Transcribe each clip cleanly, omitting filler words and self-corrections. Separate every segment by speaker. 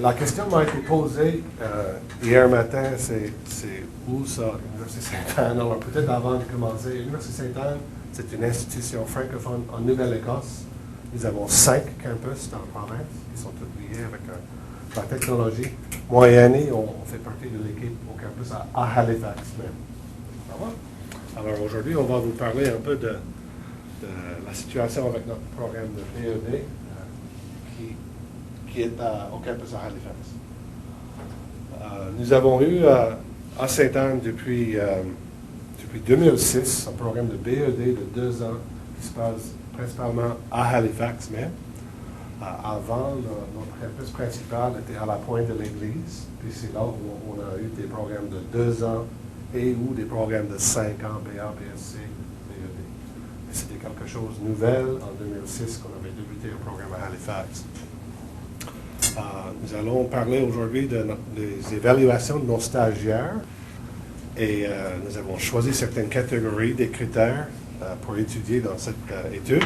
Speaker 1: La question m'a été posée hier matin, c'est où ça, l'Université Sainte-Anne? Alors peut-être avant de commencer, l'Université Sainte-Anne, c'est une institution francophone en Nouvelle-Écosse. Nous avons 5 campus dans la province qui sont tous liés avec la technologie. Moi et Annie, on fait partie de l'équipe au campus à Halifax même. Ça va? Alors aujourd'hui, on va vous parler un peu de la situation avec notre programme de BED qui est au campus à Halifax. Nous avons eu à Sainte-Anne depuis 2006 un programme de BED de 2 ans qui se passe principalement à Halifax même. Avant, notre campus principal était à la pointe de l'Église, puis c'est là où on a eu des programmes de 2 ans et ou des programmes de 5 ans, BA, BSc, BED. Et c'était quelque chose de nouvel en 2006 qu'on avait débuté un programme à Halifax. Nous allons parler aujourd'hui des évaluations de nos stagiaires et nous avons choisi certaines catégories des critères pour étudier dans cette étude.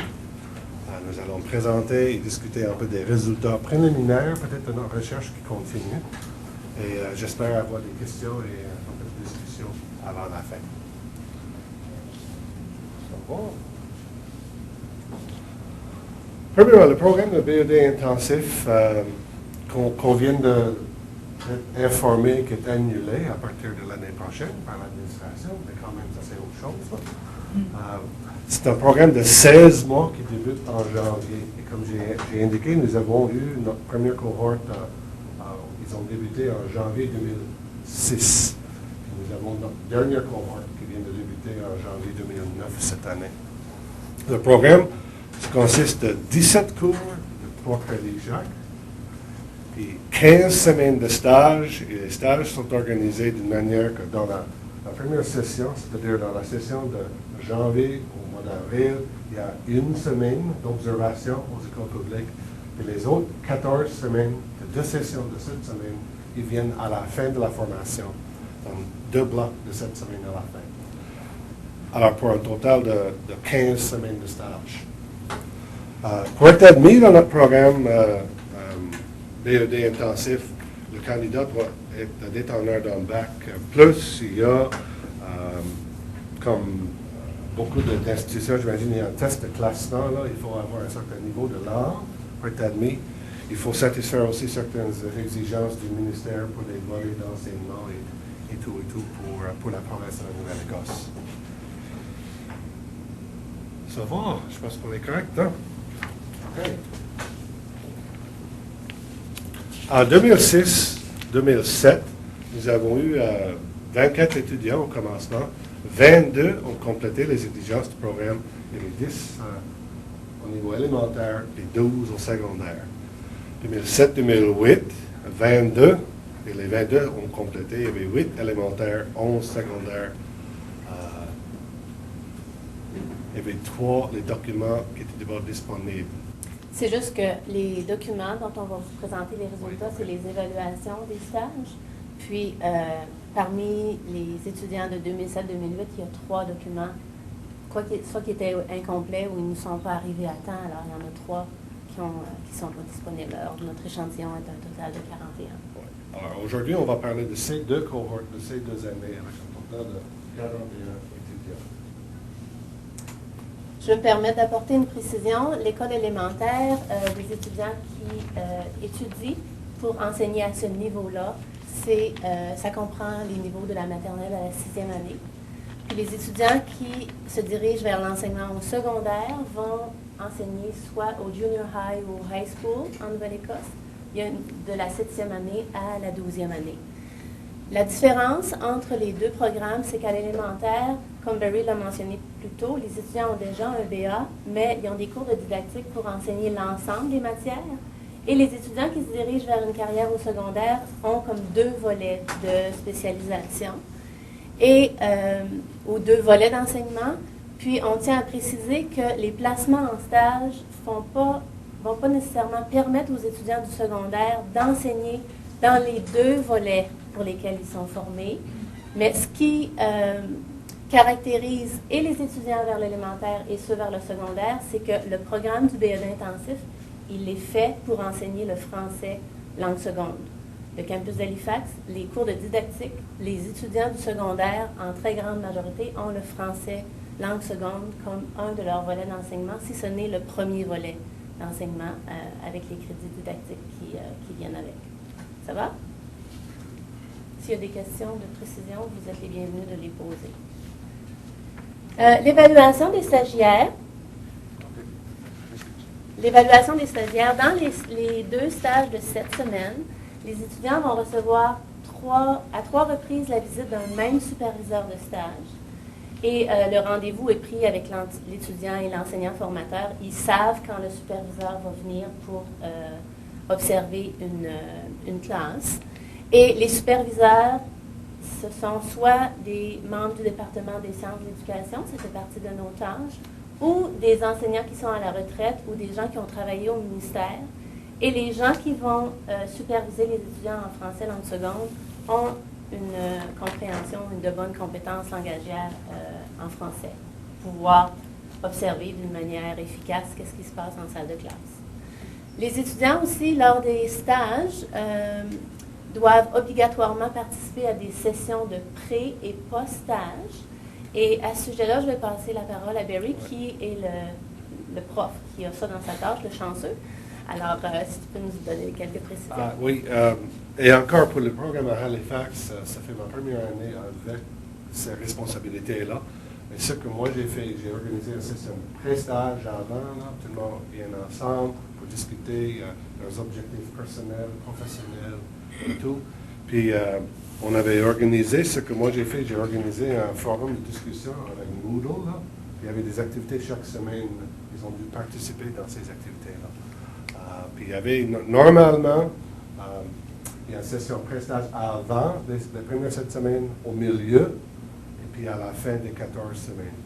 Speaker 1: Nous allons présenter et discuter un peu des résultats préliminaires, peut-être de notre recherche qui continue. Et j'espère avoir des questions et un peu de discussion avant la fin. Bon. Premièrement, le programme de BED intensif qu'on vient d'informer qui est annulé à partir de l'année prochaine par l'administration, mais quand même, ça c'est autre chose. C'est un programme de 16 mois qui débute en janvier. Et comme j'ai indiqué, nous avons eu notre première cohorte, ils ont débuté en janvier 2006. Puis nous avons notre dernière cohorte qui vient de débuter en janvier 2009 cette année. Le programme consiste de 17 cours de 3 crédits chaque, puis 15 semaines de stage. Et les stages sont organisés d'une manière que dans la première session, c'est-à-dire dans la session de janvier au mois d'avril, il y a une semaine d'observation aux écoles publiques. Et les autres 14 semaines, de 2 sessions de cette semaine, ils viennent à la fin de la formation, dans 2 blocs de cette semaine à la fin. Alors pour un total de 15 semaines de stage. Pour être admis dans notre programme BED intensif, le candidat doit être détenteur d'un bac plus. Il y a, comme beaucoup d'institutions, j'imagine, il y a un test de classement. Là, il faut avoir un certain niveau de langue pour être admis. Il faut satisfaire aussi certaines exigences du ministère pour les volets d'enseignement et tout pour la province de la Nouvelle-Écosse. Ça va, je pense qu'on est correct, non? OK. En 2006-2007, nous avons eu 24 étudiants au commencement. 22 ont complété les exigences du programme et les 10 au niveau élémentaire et 12 au secondaire. 2007-2008, 22, et les 22 ont complété. Il y avait 8 élémentaires, 11 secondaires. Il y avait 3 les documents qui étaient d'abord disponibles.
Speaker 2: C'est juste que les documents dont on va vous présenter les résultats, c'est les évaluations des stages. Puis, parmi les étudiants de 2007-2008, il y a 3 documents, soit qui étaient incomplets ou ils ne sont pas arrivés à temps. Alors, il y en a 3 qui ne sont pas disponibles. Alors, notre échantillon est un total de 41.
Speaker 1: Oui. Alors, aujourd'hui, on va parler de ces 2 cohortes, de ces 2 années, avec un total de 41 étudiants.
Speaker 2: Je me permets d'apporter une précision. L'école élémentaire, des étudiants qui étudient pour enseigner à ce niveau-là, ça comprend les niveaux de la maternelle à la 6e année. Puis les étudiants qui se dirigent vers l'enseignement au secondaire vont enseigner soit au junior high ou au high school en Nouvelle-Écosse, de la 7e année à la 12e année. La différence entre les 2 programmes, c'est qu'à l'élémentaire, comme Barry l'a mentionné plus tôt, les étudiants ont déjà un BA, mais ils ont des cours de didactique pour enseigner l'ensemble des matières. Et les étudiants qui se dirigent vers une carrière au secondaire ont comme 2 volets de spécialisation ou 2 volets d'enseignement. Puis on tient à préciser que les placements en stage vont pas nécessairement permettre aux étudiants du secondaire d'enseigner dans les 2 volets pour lesquels ils sont formés. Mais ce qui caractérise et les étudiants vers l'élémentaire et ceux vers le secondaire, c'est que le programme du BED intensif, il est fait pour enseigner le français langue seconde. Le campus d'Halifax, les cours de didactique, les étudiants du secondaire, en très grande majorité, ont le français langue seconde comme un de leurs volets d'enseignement, si ce n'est le premier volet d'enseignement avec les crédits didactiques qui viennent avec. Ça va? S'il y a des questions de précision, vous êtes les bienvenus de les poser. L'évaluation des stagiaires. L'évaluation des stagiaires, dans les 2 stages de cette semaine, les étudiants vont recevoir à trois reprises la visite d'un même superviseur de stage. Et le rendez-vous est pris avec l'étudiant et l'enseignant formateur. Ils savent quand le superviseur va venir pour observer une classe. Et les superviseurs, ce sont soit des membres du département des sciences de l'éducation, ça fait partie de nos tâches, ou des enseignants qui sont à la retraite ou des gens qui ont travaillé au ministère. Et les gens qui vont superviser les étudiants en français langue seconde ont une compréhension, de bonnes compétences langagières en français, pour pouvoir observer d'une manière efficace qu'est-ce qui se passe en salle de classe. Les étudiants aussi, lors des stages, doivent obligatoirement participer à des sessions de pré- et post-stage. Et à ce sujet-là, je vais passer la parole à Barry, qui est le prof qui a ça dans sa tâche, le chanceux. Alors, si tu peux nous donner quelques précisions.
Speaker 1: Oui, et encore pour le programme à Halifax, ça fait ma première année avec ces responsabilités-là. Mais ce que moi j'ai fait, j'ai organisé une session de pré-stage avant, là, tout le monde vient ensemble pour discuter leurs objectifs personnels, professionnels et tout. Puis, on avait organisé, ce que moi j'ai fait, j'ai organisé un forum de discussion avec Moodle, là. Puis il y avait des activités chaque semaine. Ils ont dû participer dans ces activités-là. Puis il y avait, normalement, il y a une session pré-stage avant les premières 7 semaines, au milieu, et puis à la fin des 14 semaines.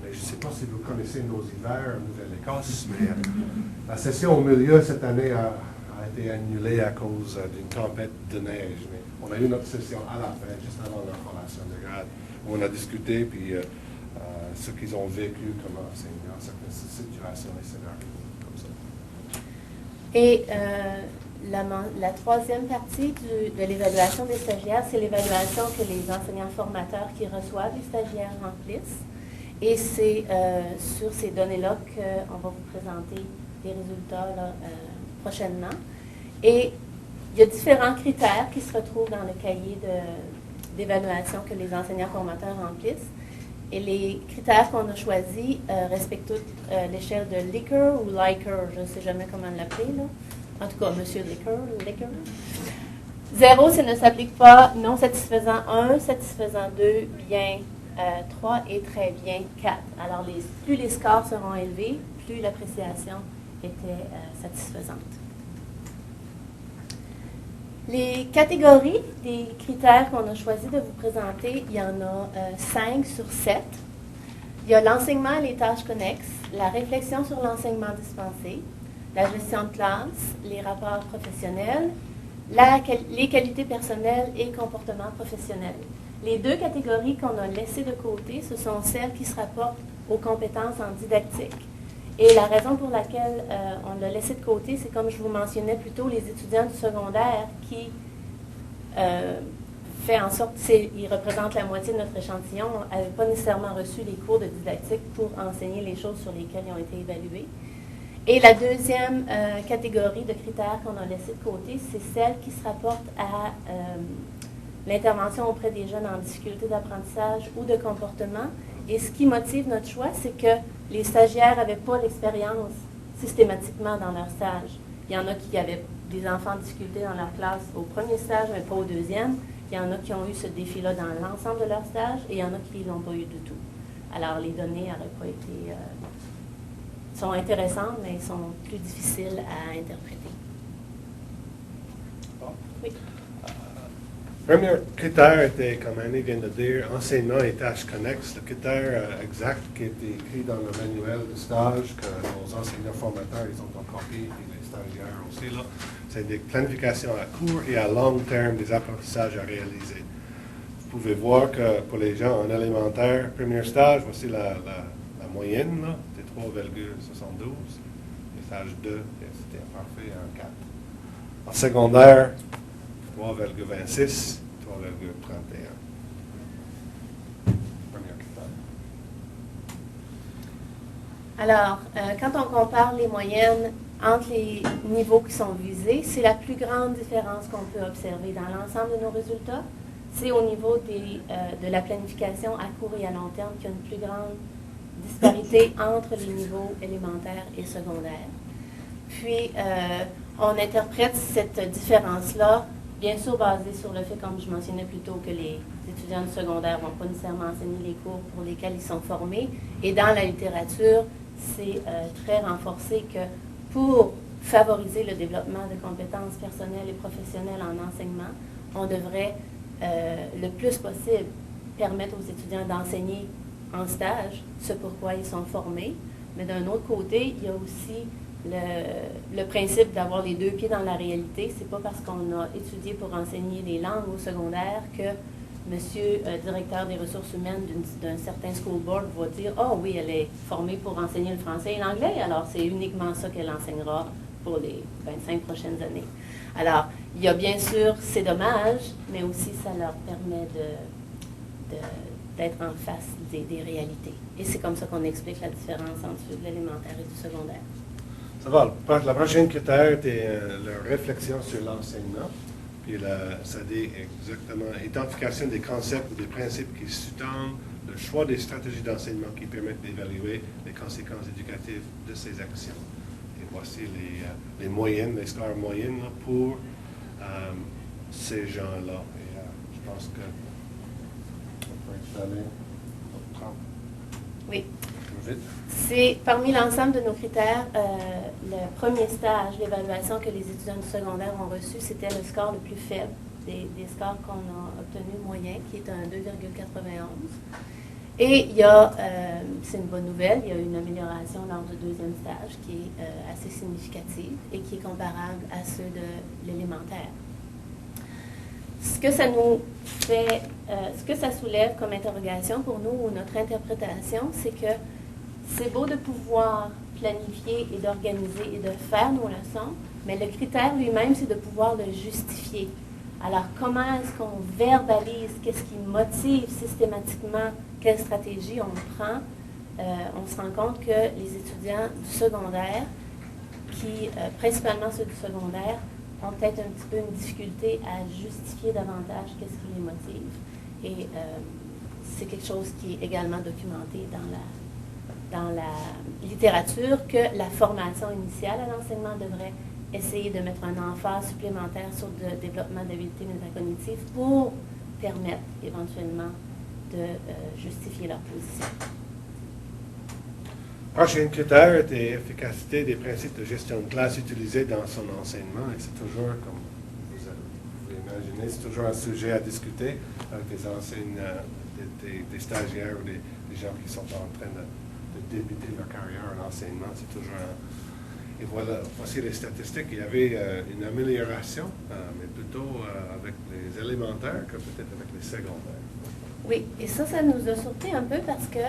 Speaker 1: Mais je ne sais pas si vous connaissez nos hivers en Nouvelle-Écosse, mais la session au milieu cette année a été annulée à cause d'une tempête de neige. Mais on a eu notre session à la fin, juste avant leur formation de grade, où on a discuté, puis ce qu'ils ont vécu comme enseignants, certaines situations et scénarios comme ça.
Speaker 2: Et la troisième partie de l'évaluation des stagiaires, c'est l'évaluation que les enseignants formateurs qui reçoivent les stagiaires remplissent. Et c'est sur ces données-là qu'on va vous présenter des résultats là, prochainement. Et il y a différents critères qui se retrouvent dans le cahier d'évaluation que les enseignants formateurs remplissent. Et les critères qu'on a choisis respectent toutes l'échelle de Likert ou Likert, je ne sais jamais comment l'appeler, là. En tout cas, M. Likert. 0, ça ne s'applique pas, non satisfaisant 1, satisfaisant 2, bien 3 et très bien 4. Alors, plus les scores seront élevés, plus l'appréciation était satisfaisante. Les catégories des critères qu'on a choisi de vous présenter, il y en a 5 sur 7. Il y a l'enseignement et les tâches connexes, la réflexion sur l'enseignement dispensé, la gestion de classe, les rapports professionnels, les qualités personnelles et comportements professionnels. Les 2 catégories qu'on a laissées de côté, ce sont celles qui se rapportent aux compétences en didactique. Et la raison pour laquelle on l'a laissé de côté, c'est comme je vous mentionnais plus tôt, les étudiants du secondaire qui fait en sorte qu'ils représentent la moitié de notre échantillon, n'avaient pas nécessairement reçu les cours de didactique pour enseigner les choses sur lesquelles ils ont été évalués. Et la deuxième catégorie de critères qu'on a laissé de côté, c'est celle qui se rapporte à l'intervention auprès des jeunes en difficulté d'apprentissage ou de comportement. Et ce qui motive notre choix, c'est que les stagiaires n'avaient pas l'expérience systématiquement dans leur stage. Il y en a qui avaient des enfants en difficulté dans leur classe au premier stage, mais pas au deuxième. Il y en a qui ont eu ce défi-là dans l'ensemble de leur stage et il y en a qui ne l'ont pas eu du tout. Alors, les données n'auraient pas été... sont intéressantes, mais sont plus difficiles à interpréter.
Speaker 1: Bon.
Speaker 2: Oui.
Speaker 1: Premier critère était, comme Annie vient de dire, enseignement et tâches connexes. Le critère exact qui est écrit dans le manuel de stage que nos enseignants formateurs ils ont en copie, et les stagiaires aussi, là, c'est des planifications à court et à long terme des apprentissages à réaliser. Vous pouvez voir que pour les gens en élémentaire, premier stage, voici la moyenne, là, c'était 3,72. Le stage 2, c'était parfait en 4. En secondaire, 3,26, 3,31. Premier critère.
Speaker 2: Alors, quand on compare les moyennes entre les niveaux qui sont visés, c'est la plus grande différence qu'on peut observer dans l'ensemble de nos résultats. C'est au niveau de la planification à court et à long terme qu'il y a une plus grande disparité entre les niveaux élémentaires et secondaires. Puis, on interprète cette différence-là, bien sûr basée sur le fait, comme je mentionnais plus tôt, que les étudiants du secondaire ne vont pas nécessairement enseigner les cours pour lesquels ils sont formés. Et dans la littérature, c'est très renforcé que pour favoriser le développement de compétences personnelles et professionnelles en enseignement, on devrait le plus possible permettre aux étudiants d'enseigner en stage ce pourquoi ils sont formés. Mais d'un autre côté, il y a aussi le principe d'avoir les deux pieds dans la réalité. C'est pas parce qu'on a étudié pour enseigner les langues au secondaire que monsieur directeur des ressources humaines d'un certain school board va dire « Ah oui, elle est formée pour enseigner le français et l'anglais, alors c'est uniquement ça qu'elle enseignera pour les 25 prochaines années. » Alors, il y a bien sûr ces dommages, mais aussi ça leur permet d'être en face des réalités. Et c'est comme ça qu'on explique la différence entre l'élémentaire et le secondaire.
Speaker 1: Ça va. La prochaine critère était la réflexion sur l'enseignement. Puis ça dit exactement identification des concepts ou des principes qui sous-tendent le choix des stratégies d'enseignement qui permettent d'évaluer les conséquences éducatives de ces actions. Et voici les moyennes, les scores moyennes là, pour ces gens-là. Et je pense que on peut aller au 30.
Speaker 2: Oui.
Speaker 1: Plus vite.
Speaker 2: C'est parmi l'ensemble de nos critères, le premier stage, l'évaluation que les étudiants du secondaire ont reçu, c'était le score le plus faible des scores qu'on a obtenus moyen, qui est un 2,91. Et il y a, c'est une bonne nouvelle, il y a une amélioration lors du deuxième stage qui est assez significative et qui est comparable à ceux de l'élémentaire. Ce que ça nous fait, ce que ça soulève comme interrogation pour nous ou notre interprétation, c'est que c'est beau de pouvoir planifier et d'organiser et de faire nos leçons, mais le critère lui-même, c'est de pouvoir le justifier. Alors, comment est-ce qu'on verbalise, qu'est-ce qui motive systématiquement, quelle stratégie on prend? On se rend compte que les étudiants du secondaire, qui, principalement ceux du secondaire, ont peut-être un petit peu une difficulté à justifier davantage qu'est-ce qui les motive. Et c'est quelque chose qui est également documenté dans la littérature, que la formation initiale à l'enseignement devrait essayer de mettre un emphase supplémentaire sur le développement d'habiletés métacognitives pour permettre éventuellement de justifier leur position.
Speaker 1: Prochain critère était l'efficacité des principes de gestion de classe utilisés dans son enseignement. Et c'est toujours, comme vous pouvez imaginer, c'est toujours un sujet à discuter avec des enseignants, des stagiaires ou des gens qui sont en train de débuter leur carrière en enseignement. C'est toujours Et voilà, voici les statistiques. Il y avait une amélioration, mais plutôt avec les élémentaires que peut-être avec les secondaires.
Speaker 2: Oui, et ça nous a surpris un peu parce que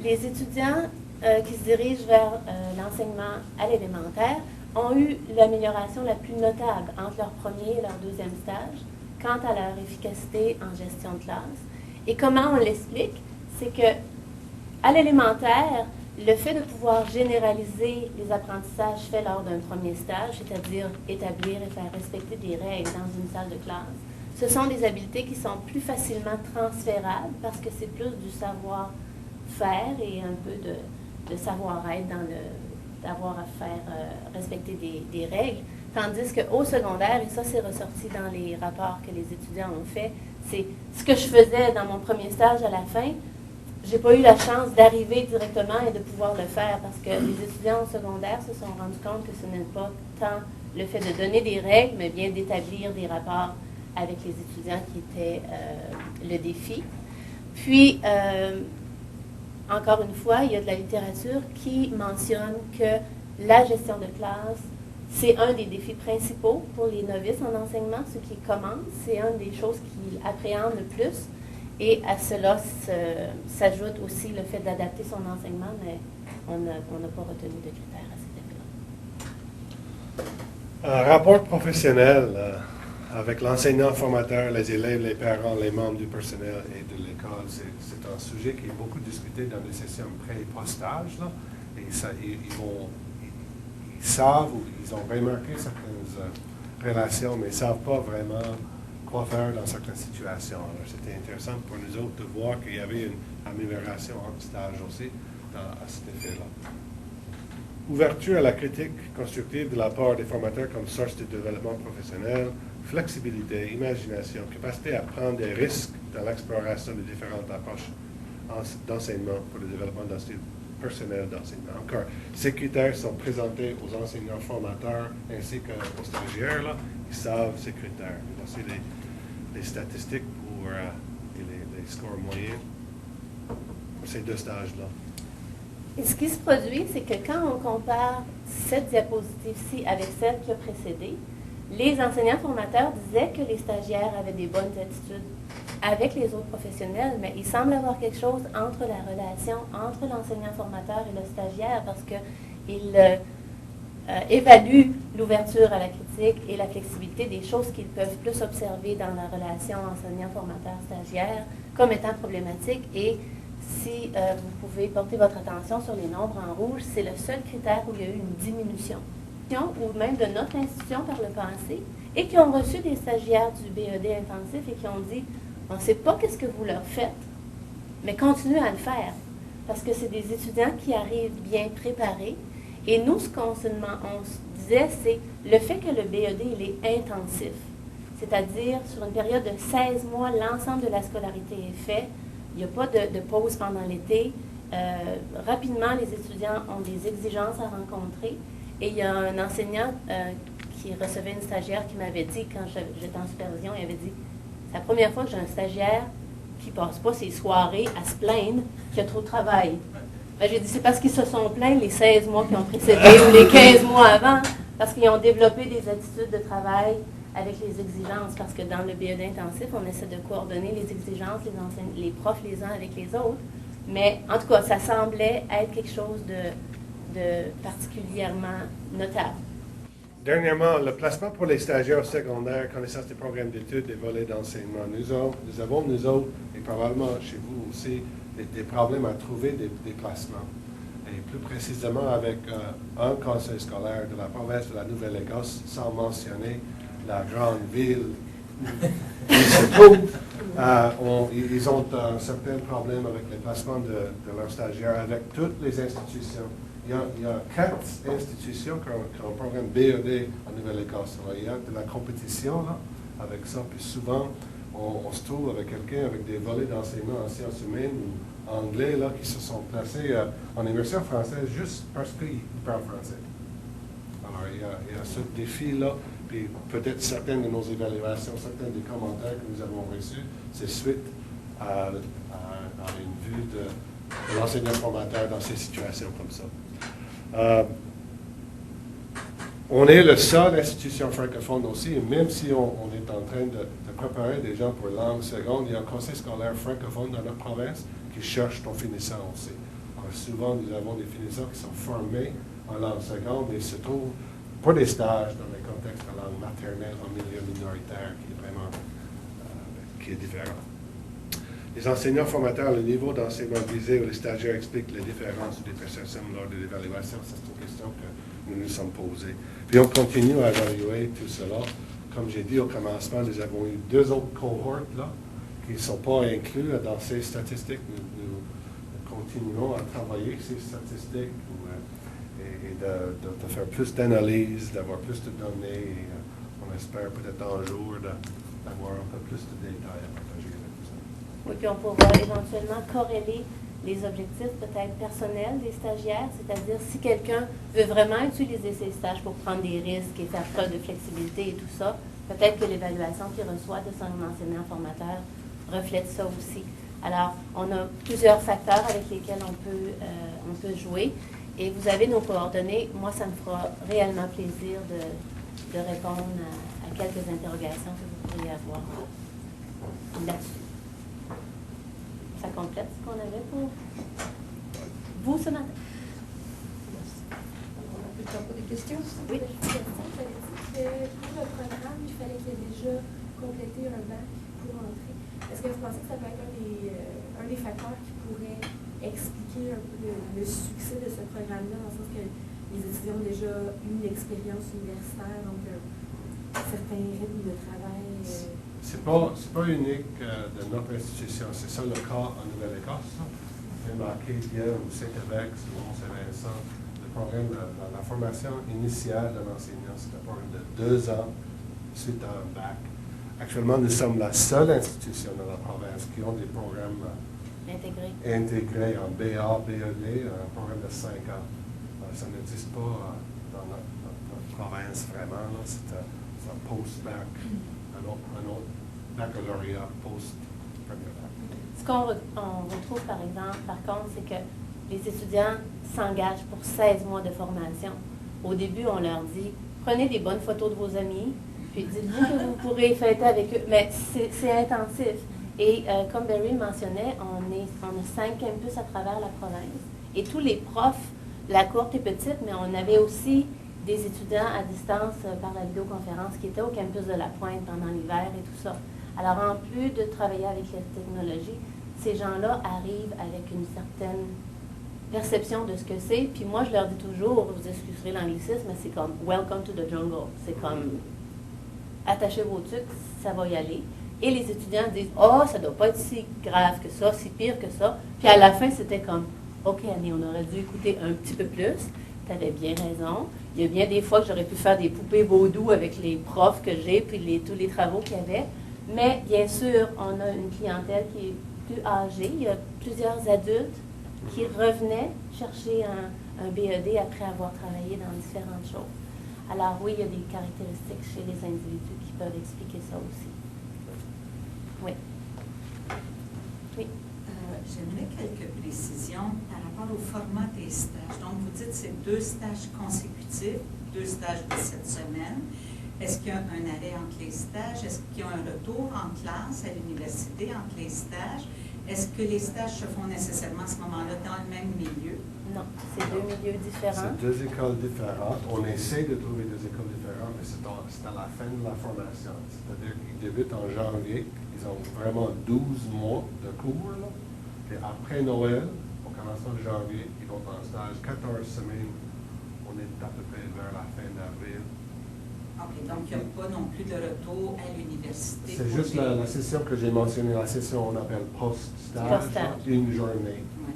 Speaker 2: les étudiants qui se dirigent vers l'enseignement à l'élémentaire ont eu l'amélioration la plus notable entre leur premier et leur deuxième stage quant à leur efficacité en gestion de classe. Et comment on l'explique? C'est que à l'élémentaire, le fait de pouvoir généraliser les apprentissages faits lors d'un premier stage, c'est-à-dire établir et faire respecter des règles dans une salle de classe, ce sont des habiletés qui sont plus facilement transférables parce que c'est plus du savoir-faire et un peu de savoir-être d'avoir à faire respecter des règles. Tandis qu'au secondaire, et ça c'est ressorti dans les rapports que les étudiants ont fait, c'est ce que je faisais dans mon premier stage à la fin, j'ai pas eu la chance d'arriver directement et de pouvoir le faire parce que les étudiants au secondaire se sont rendus compte que ce n'est pas tant le fait de donner des règles, mais bien d'établir des rapports avec les étudiants qui était le défi. Puis, encore une fois, il y a de la littérature qui mentionne que la gestion de classe, c'est un des défis principaux pour les novices en enseignement, ceux qui commencent, c'est une des choses qu'ils appréhendent le plus. Et à cela s'ajoute aussi le fait d'adapter son enseignement, mais on n'a pas retenu de critères à cet effet-là.
Speaker 1: Un rapport professionnel avec l'enseignant formateur, les élèves, les parents, les membres du personnel et de l'école, c'est un sujet qui est beaucoup discuté dans les sessions pré- et post-stage. Et ils savent ou ils ont remarqué certaines relations, mais ils ne savent pas vraiment quoi faire dans certaines situations. Alors, c'était intéressant pour nous autres de voir qu'il y avait une amélioration en stage aussi à cet effet-là. Ouverture à la critique constructive de la part des formateurs comme source de développement professionnel, flexibilité, imagination, capacité à prendre des risques dans l'exploration de différentes approches d'enseignement pour le développement d'un style personnel d'enseignement. Encore, ces critères sont présentés aux enseignants formateurs ainsi qu'aux stagiaires. Là. Ils savent ces critères. Voici les statistiques pour les scores moyens pour ces deux stages-là.
Speaker 2: Et ce qui se produit, c'est que quand on compare cette diapositive-ci avec celle qui a précédé, les enseignants formateurs disaient que les stagiaires avaient des bonnes attitudes avec les autres professionnels, mais il semble avoir quelque chose entre la relation entre l'enseignant formateur et le stagiaire parce qu'il évalue l'ouverture à la critique et la flexibilité des choses qu'ils peuvent plus observer dans la relation enseignant-formateur-stagiaire comme étant problématiques. Et si vous pouvez porter votre attention sur les nombres en rouge, c'est le seul critère où il y a eu une diminution, ou même de notre institution par le passé, et qui ont reçu des stagiaires du BED intensif et qui ont dit « On ne sait pas qu'est-ce que vous leur faites, mais continuez à le faire. » Parce que c'est des étudiants qui arrivent bien préparés. Et nous, ce qu'on se disait, c'est le fait que le BED, il est intensif. C'est-à-dire, sur une période de 16 mois, l'ensemble de la scolarité est fait. Il n'y a pas de pause pendant l'été. Rapidement, les étudiants ont des exigences à rencontrer. Et il y a un enseignant qui recevait une stagiaire qui m'avait dit, quand j'étais en supervision, il avait dit « C'est la première fois que j'ai un stagiaire qui ne passe pas ses soirées à se plaindre qu'il y a trop de travail. » J'ai dit « C'est parce qu'ils se sont plaints les 16 mois qui ont précédé ou les 15 mois avant, parce qu'ils ont développé des attitudes de travail avec les exigences, parce que dans le BED intensif, on essaie de coordonner les exigences, les profs les uns avec les autres. Mais en tout cas, ça semblait être quelque chose de particulièrement notable.
Speaker 1: Dernièrement, le placement pour les stagiaires au secondaire, connaissance des programmes d'études, des volets d'enseignement. Nous avons, nous autres, et probablement chez vous aussi, des problèmes à trouver des placements. Et plus précisément avec un conseil scolaire de la province de la Nouvelle-Écosse, sans mentionner la grande ville où ils se trouvent, ils ont un certain problème avec les placements de leurs stagiaires avec toutes les institutions. Il y a 4 institutions qui ont un programme BED en Nouvelle-Écosse. Il y a de la compétition là, avec ça, puis souvent, on se trouve avec quelqu'un avec des volets d'enseignement en sciences humaines ou anglais là, qui se sont placés en immersion française juste parce qu'ils parlent français. Alors, il y a ce défi-là, puis peut-être certaines de nos évaluations, certains des commentaires que nous avons reçus, c'est suite à une vue de l'enseignant formateur dans ces situations comme ça. On est la seule institution francophone aussi, et même si on est en train de préparer des gens pour langue seconde, il y a un conseil scolaire francophone dans notre province qui cherche ton finissant aussi. Alors, souvent, nous avons des finissants qui sont formés en langue seconde et se trouvent pour des stages dans les contextes de langue maternelle en milieu minoritaire qui est vraiment qui est différent. Les enseignants formateurs, le niveau d'enseignement visé où les stagiaires expliquent les différences ou les perceptions lors de l'évaluation, c'est une question que nous nous sommes posées. Puis on continue à évaluer tout cela. Comme j'ai dit au commencement, nous avons eu 2 autres cohortes là, qui ne sont pas inclus dans ces statistiques. Nous continuons à travailler ces statistiques et de faire plus d'analyses, d'avoir plus de données. Et, on espère peut-être un jour d'avoir un peu plus de détails à partager avec vous.
Speaker 2: Oui, puis on pourra éventuellement corréler les objectifs peut-être personnels des stagiaires, c'est-à-dire si quelqu'un veut vraiment utiliser ses stages pour prendre des risques et faire preuve de flexibilité et tout ça, peut-être que l'évaluation qu'il reçoit de son enseignant formateur reflète ça aussi. Alors, on a plusieurs facteurs avec lesquels on peut jouer et vous avez nos coordonnées. Moi, ça me fera réellement plaisir de répondre à quelques interrogations que vous pourriez avoir là-dessus. Ça complète ce qu'on avait pour vous ce matin.
Speaker 3: On a plus de temps pour des questions?
Speaker 2: Oui.
Speaker 3: pour le programme, il fallait qu'il ait déjà complété un bac pour entrer. Est-ce que vous pensez que ça peut être un des facteurs qui pourrait expliquer un peu le succès de ce programme-là, dans le sens que les étudiants ont déjà eu une expérience universitaire, donc un certain rythme de travail?
Speaker 1: C'est pas unique de notre institution, c'est ça le cas en Nouvelle-Écosse. Même à Acadia ou Saint-Québec, ou Mont-Saint-Vincent, le programme, la formation initiale d'un enseignant, c'est un programme de 2 ans suite à un bac. Actuellement, nous sommes la seule institution dans la province qui ont des programmes intégrés en BA, BED, un programme de 5 ans. Ça n'existe pas dans notre province vraiment. C'est un post-bac, un autre baccalauréat post-premier bac.
Speaker 2: Ce qu'on retrouve, par exemple, par contre, c'est que les étudiants s'engagent pour 16 mois de formation. Au début, on leur dit, prenez des bonnes photos de vos amis, puis dites-vous que vous pourrez fêter avec eux. Mais c'est intensif. Et comme Barry mentionnait, on a 5 campus à travers la province. Et tous les profs, la cohorte est petite, mais on avait aussi des étudiants à distance par la vidéoconférence qui étaient au campus de La Pointe pendant l'hiver et tout ça. Alors, en plus de travailler avec les technologies, ces gens-là arrivent avec une certaine perception de ce que c'est. Puis moi, je leur dis toujours, vous excuserez l'anglicisme, mais c'est comme « Welcome to the jungle ». C'est comme « Attachez vos trucs, ça va y aller ». Et les étudiants disent « Oh, ça ne doit pas être si grave que ça, si pire que ça ». Puis à la fin, c'était comme « OK, Annie, on aurait dû écouter un petit peu plus. Tu avais bien raison. Il y a bien des fois que j'aurais pu faire des poupées vaudou avec les profs que j'ai, puis tous les travaux qu'il y avait. Mais bien sûr, on a une clientèle qui est plus âgée. Il y a plusieurs adultes qui revenaient chercher un BED après avoir travaillé dans différentes choses. Alors oui, il y a des caractéristiques chez les individus qui peuvent expliquer ça aussi. Oui. Oui.
Speaker 4: J'aimerais quelques précisions par rapport au format des stages. Donc, vous dites que c'est 2 stages consécutifs, 2 stages de 7 semaines. Est-ce qu'il y a un arrêt entre les stages? Est-ce qu'il y a un retour en classe à l'université entre les stages? Est-ce que les stages se font nécessairement à ce moment-là dans le même milieu?
Speaker 2: Non, c'est 2 milieux différents.
Speaker 1: C'est 2 écoles différentes. On essaie de trouver 2 écoles différentes, mais c'est à la fin de la formation. C'est-à-dire qu'ils débutent en janvier. Ils ont vraiment 12 mois de cours. Là. Et après Noël, au commencement de janvier, ils vont en stage 14 semaines. On est à peu près vers la fin d'avril.
Speaker 4: OK, donc il n'y a pas non plus de retour à l'université.
Speaker 1: C'est juste la session que j'ai mentionnée, la session on appelle post-stage, une journée.
Speaker 4: Oui.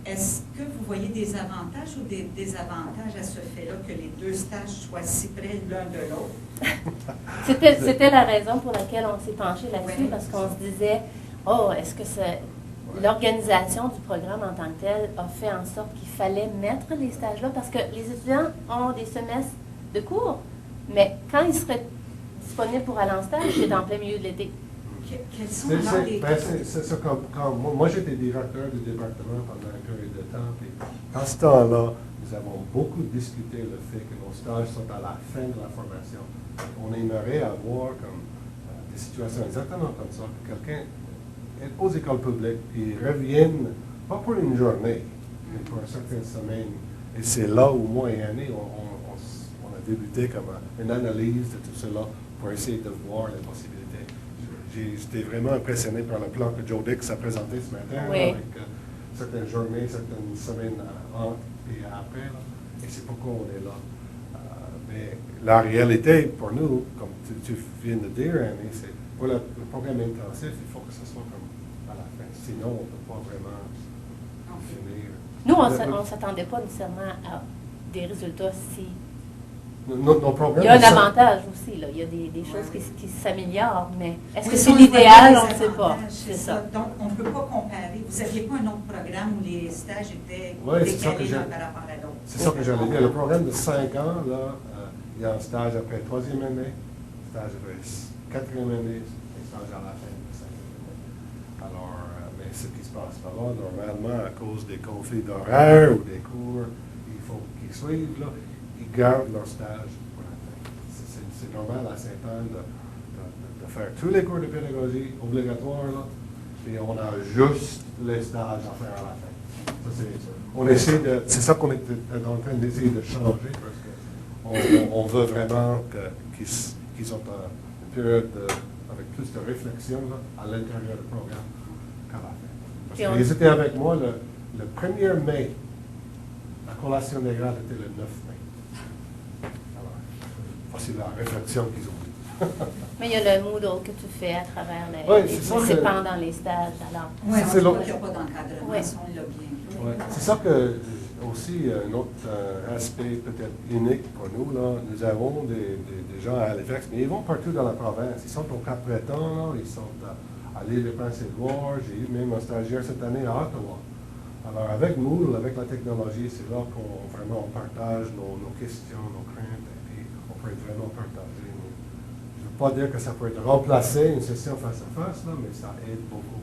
Speaker 4: Est-ce que vous voyez des avantages ou des désavantages à ce fait-là que les 2 stages soient si près l'un de l'autre?
Speaker 2: C'était la raison pour laquelle on s'est penché là-dessus,
Speaker 4: Oui.
Speaker 2: parce qu'on se disait, oh, est-ce que l'organisation du programme en tant que tel a fait en sorte qu'il fallait mettre les stages-là? Parce que les étudiants ont des semestres de cours, mais quand ils seraient disponibles pour aller en stage, c'est en plein milieu de l'été.
Speaker 4: Quels sont alors les...
Speaker 1: C'est ça, moi j'étais directeur du département pendant une période de temps, puis en ce temps-là, nous avons beaucoup discuté le fait que nos stages sont à la fin de la formation. On aimerait avoir comme des situations exactement comme ça, que quelqu'un est aux écoles publiques et revienne, pas pour une journée, mais pour une certaine semaine. Et c'est là où moi et Annie, on a débuté comme une analyse de tout cela pour essayer de voir les possibilités. J'étais vraiment impressionné par le plan que Joe Dix a présenté ce matin,
Speaker 2: Oui.
Speaker 1: là, avec certaines journées, certaines semaines entre et après. Là. Et c'est pourquoi on est là. Mais la réalité pour nous, comme tu viens de dire, Annie, c'est pour le programme intensif, il faut que ce soit comme à la fin. Sinon, on ne peut pas vraiment finir.
Speaker 2: Nous, on ne s'attendait pas nécessairement à des résultats si...
Speaker 1: Nos programmes,
Speaker 2: Il y a un avantage aussi, là. Il y a des choses qui s'améliorent, mais est-ce que
Speaker 4: Oui,
Speaker 2: c'est
Speaker 4: on
Speaker 2: l'idéal?
Speaker 4: voit
Speaker 2: On
Speaker 4: les
Speaker 2: ne sait pas.
Speaker 4: avantages,
Speaker 2: C'est ça.
Speaker 4: Donc, on ne peut pas comparer. Vous n'aviez pas un autre programme où les stages étaient
Speaker 1: Oui, c'est ça que
Speaker 4: décalés
Speaker 1: j'ai-
Speaker 4: l'un par rapport à l'autre?
Speaker 1: C'est ça que j'allais dire. Le programme de 5 ans, là, il y a un stage après 3e année, stage après 4e année, et stage à la fin de 5e année. Alors, mais ce qui se passe pas là, normalement, à cause des conflits d'horaire ou des cours, il faut qu'ils suivent, là, ils gardent leur stage pour la fin. C'est normal à Sainte-Anne de faire tous les cours de pédagogie obligatoires, là, et on a juste les stages à faire à la fin. Ça, c'est ça qu'on est en train d'essayer de changer parce que on veut vraiment qu'ils ont une période avec plus de réflexion là, à l'intérieur du programme qu'à la fin. Parce qu'ils étaient avec moi le 1er mai. La collation légale était le 9 mai. Alors, voici la réflexion qu'ils ont eue.
Speaker 2: Mais il y a le Moodle que tu fais à travers
Speaker 1: c'est
Speaker 2: pendant les stages. Alors.
Speaker 4: Oui,
Speaker 1: c'est
Speaker 4: on
Speaker 1: l'autre.
Speaker 4: n'a pas d'encadrement,
Speaker 2: Ouais.
Speaker 4: ça, on l'a bien vu.
Speaker 1: Ouais. C'est ça que, aussi, un autre aspect peut-être unique pour nous, là, nous avons des gens à Halifax, mais ils vont partout dans la province. Ils sont au Cap-Breton, là, ils sont à l'île de Prince-Édouard. J'ai eu même un stagiaire cette année à Ottawa. Alors, avec Moodle, avec la technologie, c'est là qu'on vraiment on partage nos questions, nos craintes, et puis on peut vraiment partager. Je ne veux pas dire que ça peut être remplacé une session face à face, là, mais ça aide beaucoup.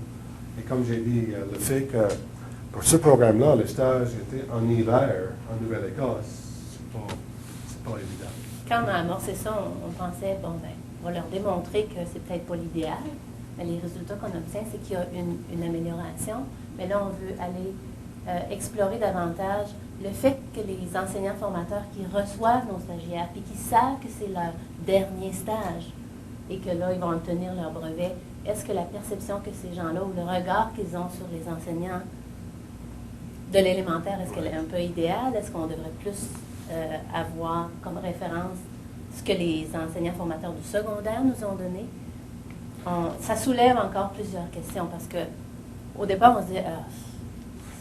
Speaker 1: Et comme j'ai dit, le fait que pour ce programme-là, le stage était en hiver en Nouvelle-Écosse, c'est pas évident.
Speaker 2: Quand on a amorcé ça, on pensait, bon, ben, on va leur démontrer que c'est peut-être pas l'idéal, mais les résultats qu'on obtient, c'est qu'il y a une amélioration. Mais là, on veut aller explorer davantage le fait que les enseignants formateurs qui reçoivent nos stagiaires, puis qui savent que c'est leur dernier stage, et que là, ils vont obtenir leur brevet, est-ce que la perception que ces gens-là, ou le regard qu'ils ont sur les enseignants de l'élémentaire, est-ce qu'elle est un peu idéale? Est-ce qu'on devrait plus avoir comme référence ce que les enseignants formateurs du secondaire nous ont donné? Ça soulève encore plusieurs questions parce que au départ, on se dit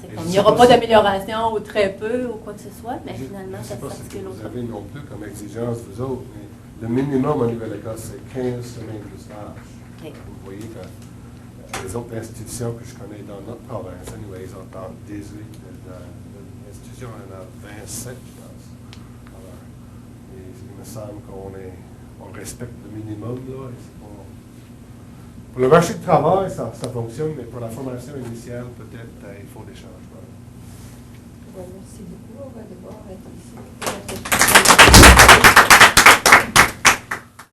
Speaker 2: c'est comme il n'y aura pas d'amélioration ou très peu ou quoi que ce soit, mais finalement, ça s'articule
Speaker 1: vous
Speaker 2: autrement.
Speaker 1: avez non plus comme exigence, vous autres, mais le minimum en Nouvelle-Écosse, c'est 15 semaines de stage.
Speaker 2: Oui.
Speaker 1: Vous voyez que les autres institutions que je connais dans notre province, anyway, ils ont entre 18. L'institution en a 27, je pense. Alors, il me semble qu'on respecte le minimum, là. Et c'est pas... Pour le marché du travail, ça fonctionne, mais pour la formation initiale, peut-être il faut des changements.
Speaker 5: Merci beaucoup. On va devoir être ici.